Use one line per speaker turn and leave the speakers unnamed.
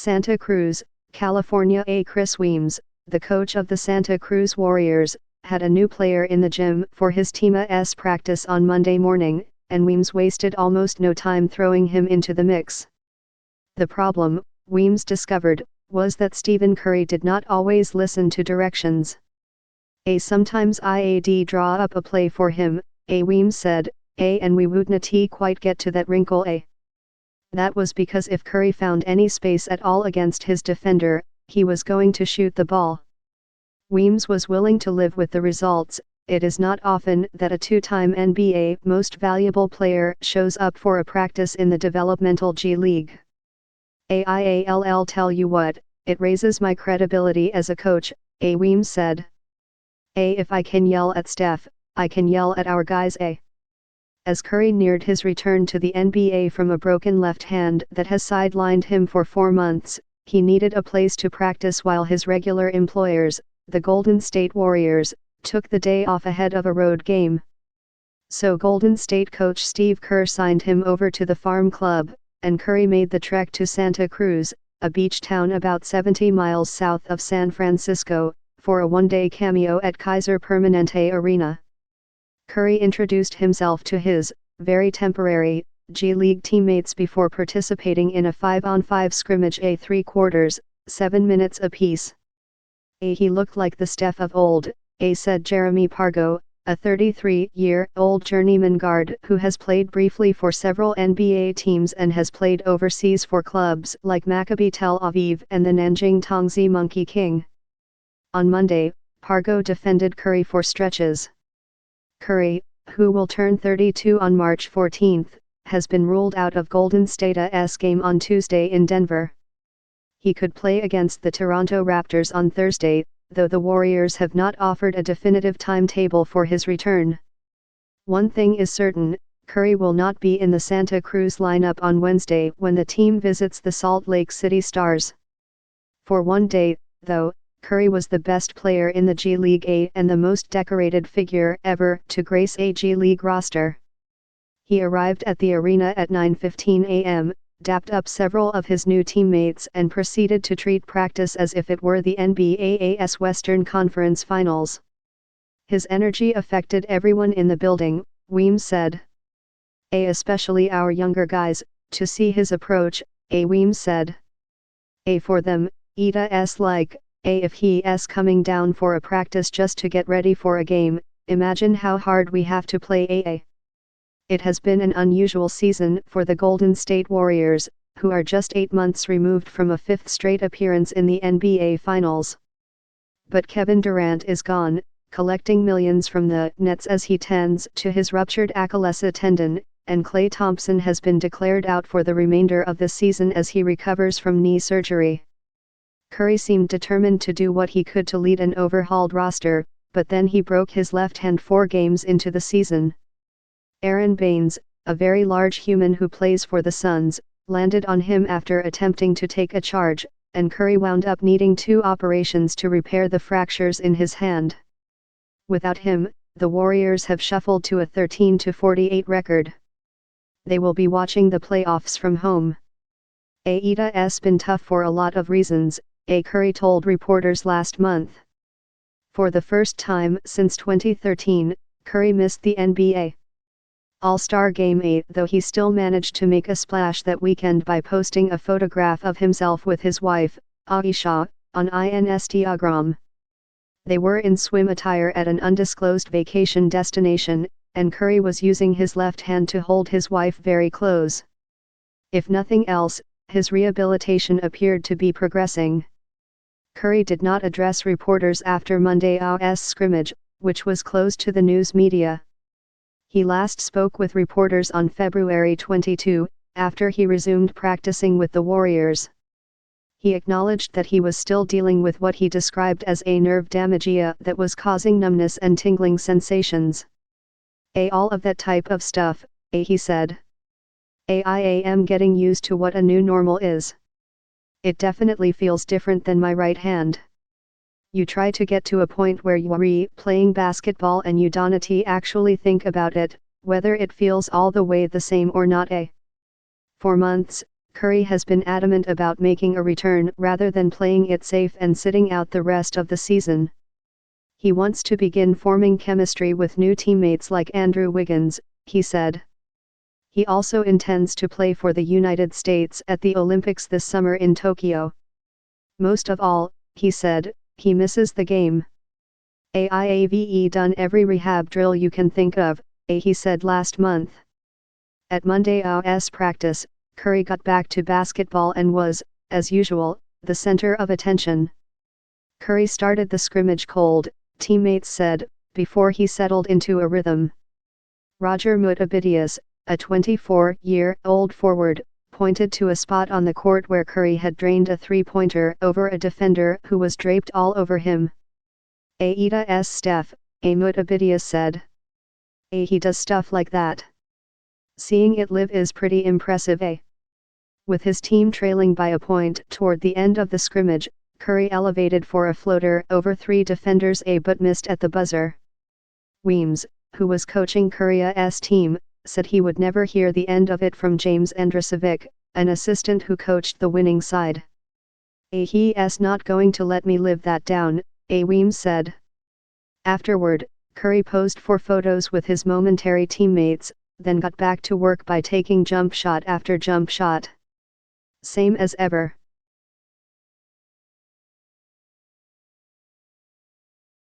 Santa Cruz, California. Chris Weems, the coach of the Santa Cruz Warriors, had a new player in the gym for his team's practice on Monday morning, and Weems wasted almost no time throwing him into the mix. The problem, Weems discovered, was that Stephen Curry did not always listen to directions. Sometimes I'd draw up a play for him, Weems said, and we wouldn't quite get to that wrinkle. That was because if Curry found any space at all against his defender, he was going to shoot the ball. Weems was willing to live with the results. It is not often that a two-time NBA Most Valuable Player shows up for a practice in the developmental G League. I'll tell you what, it raises my credibility as a coach, Weems said. If I can yell at Steph, I can yell at our guys. As Curry neared his return to the NBA from a broken left hand that has sidelined him for 4 months, he needed a place to practice while his regular employers, the Golden State Warriors, took the day off ahead of a road game. So Golden State coach Steve Kerr signed him over to the farm club, and Curry made the trek to Santa Cruz, a beach town about 70 miles south of San Francisco, for a one-day cameo at Kaiser Permanente Arena. Curry introduced himself to his, very temporary, G League teammates before participating in a 5-on-5 scrimmage 3 quarters, 7 minutes apiece. He looked like the Steph of old, said Jeremy Pargo, a 33-year-old journeyman guard who has played briefly for several NBA teams and has played overseas for clubs like Maccabi Tel Aviv and the Nanjing Tongzi Monkey King. On Monday, Pargo defended Curry for stretches. Curry, who will turn 32 on March 14, has been ruled out of Golden State's game on Tuesday in Denver. He could play against the Toronto Raptors on Thursday, though the Warriors have not offered a definitive timetable for his return. One thing is certain, Curry will not be in the Santa Cruz lineup on Wednesday when the team visits the Salt Lake City Stars. For one day, though, Curry was the best player in the G League and the most decorated figure ever to grace a G League roster. He arrived at the arena at 9:15 a.m., dapped up several of his new teammates and proceeded to treat practice as if it were the NBA's Western Conference Finals. His energy affected everyone in the building, Weems said. Especially our younger guys, to see his approach, Weems said. For them, it's like, if he's coming down for a practice just to get ready for a game, imagine how hard we have to play. It has been an unusual season for the Golden State Warriors, who are just 8 months removed from a 5th straight appearance in the NBA Finals. But Kevin Durant is gone, collecting millions from the Nets as he tends to his ruptured Achilles tendon, and Klay Thompson has been declared out for the remainder of the season as he recovers from knee surgery. Curry seemed determined to do what he could to lead an overhauled roster, but then he broke his left hand 4 games into the season. Aaron Baines, a very large human who plays for the Suns, landed on him after attempting to take a charge, and Curry wound up needing 2 operations to repair the fractures in his hand. Without him, the Warriors have shuffled to a 13-48 record. They will be watching the playoffs from home. It's been tough for a lot of reasons, Curry told reporters last month. For the first time since 2013, Curry missed the NBA All-Star Game, though he still managed to make a splash that weekend by posting a photograph of himself with his wife, Aisha, on Instagram. They were in swim attire at an undisclosed vacation destination, and Curry was using his left hand to hold his wife very close. If nothing else, his rehabilitation appeared to be progressing. Curry did not address reporters after Monday's scrimmage, which was closed to the news media. He last spoke with reporters on February 22, after he resumed practicing with the Warriors. He acknowledged that he was still dealing with what he described as a nerve damage that was causing numbness and tingling sensations. All of that type of stuff, he said. I am getting used to what a new normal is. It definitely feels different than my right hand. You try to get to a point where you're playing basketball and you don't actually think about it, whether it feels all the way the same or not. For months, Curry has been adamant about making a return rather than playing it safe and sitting out the rest of the season. He wants to begin forming chemistry with new teammates like Andrew Wiggins, he said. He also intends to play for the United States at the Olympics this summer in Tokyo. Most of all, he said, he misses the game. I've done every rehab drill you can think of, he said last month. At Monday's practice, Curry got back to basketball and was, as usual, the center of attention. Curry started the scrimmage cold, teammates said, before he settled into a rhythm. Roger Mutabidius, a 24-year-old forward, pointed to a spot on the court where Curry had drained a three-pointer over a defender who was draped all over him. Aita's Steph, Mutabidius said. He does stuff like that. Seeing it live is pretty impressive. With his team trailing by a point toward the end of the scrimmage, Curry elevated for a floater over three defenders but missed at the buzzer. Weems, who was coaching Curry's team, said he would never hear the end of it from James Andrasevic, an assistant who coached the winning side. He's not going to let me live that down, Weems said. Afterward, Curry posed for photos with his momentary teammates, then got back to work by taking jump shot after jump shot. Same as ever.